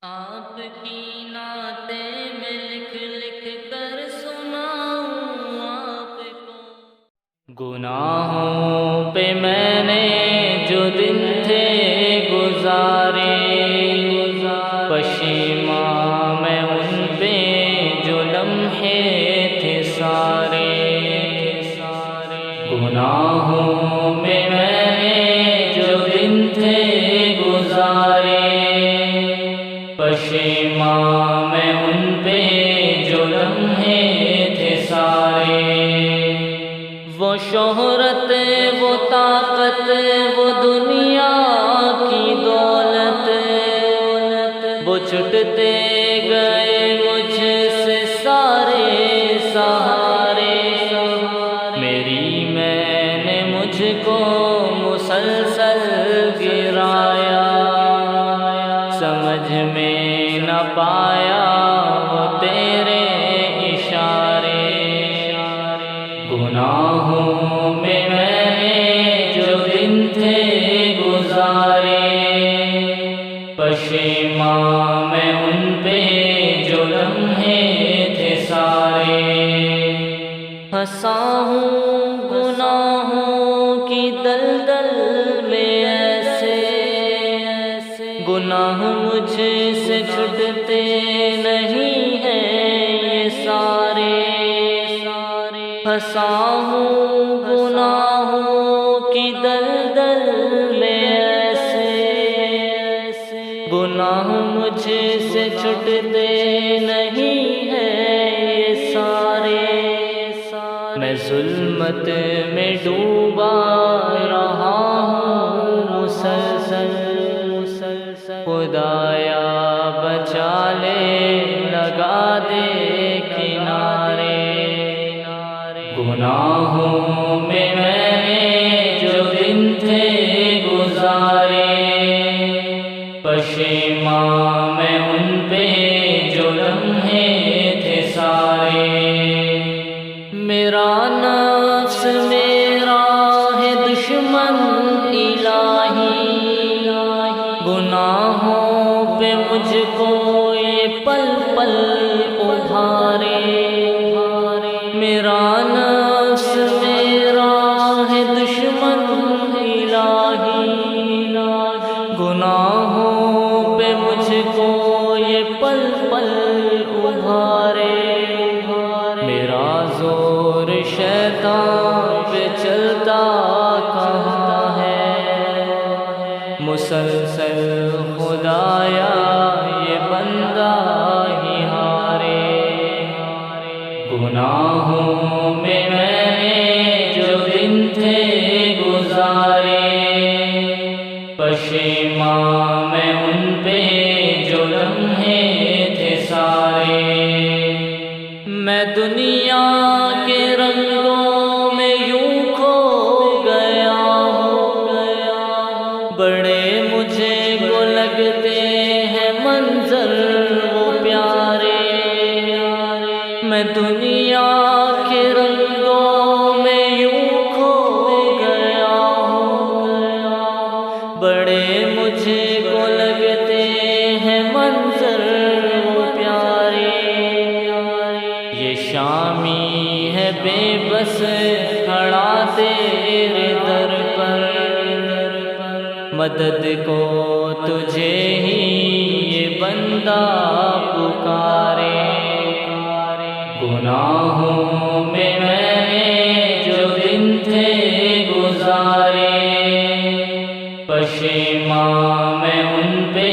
آپ کی نعتیں میں لکھ لکھ کر سناؤں آپ کو۔ گناہوں پہ میں نے جو دن تھے گزارے، پشیماں میں ان پہ جو لمحے تھے سارے۔ گناہوں میں نے جو دن تھے گزارے، پشیماں میں ان پہ جو لمحے تھے سارے۔ وہ شہرت، وہ طاقت، وہ دنیا کی دولت، وہ چھٹتے گئے مجھ سے سارے سہارے۔ میری میں نے مجھ کو مسلسل گرایا، سمجھ میں نہ پایا وہ تیرے اشارے۔ گناہوں میں نے جو دن تھے گزارے، پشیماں میں ان پہ جو لمحے تھے سارے۔ پھنسا ہوں گناہوں کی دلدل میں ایسے، گناہ مجھ سے چھٹتے نہیں ہیں یہ سارے۔ پھنسا ہوں گناہوں کی دلدل میں ایسے، گناہ مجھ سے چھٹتے نہیں ہیں یہ سارے۔ میں ظلمت میں ڈوبا رہا ہوں مسلسل، خدایا بچا لے لگا دے کنارے۔ گناہوں میں نے جو دن تھے گزارے، پشیماں میں ان پہ جو لمحے تھے سارے۔ میرا نفس میرا ہے دشمن الہی، گناہوں پہ مجھ کو یہ پل پل ابھارے۔ میرا نفس میرا ہے دشمن الہی، گناہوں پہ مجھ کو یہ پل پل ابھارے۔ میرا زور شیطان پہ چلتا کہاں ہے، مسلسل خدایا یہ بندہ ہی ہارے۔ گناہوں میں نے جو دن تھے گزارے، پشیماں میں ان پہ جو لمحے تھے سارے۔ میں دنیا کے رنگوں میں یوں کھو گیا ہوں، بڑے مجھے کو لگتے ہیں منظر وہ پیارے۔ میں دنیا کے رنگوں میں یوں کھو گیا ہوں، بڑے مجھے کو لگتے ہیں منظر وہ پیارے۔ یہ شامی ہے بے بس کھڑا تیرے در پر، مدد کو تجھے ہی یہ بندہ پکارے۔ گناہوں میں نے جو دن تھے گزارے، پشیماں میں ان پہ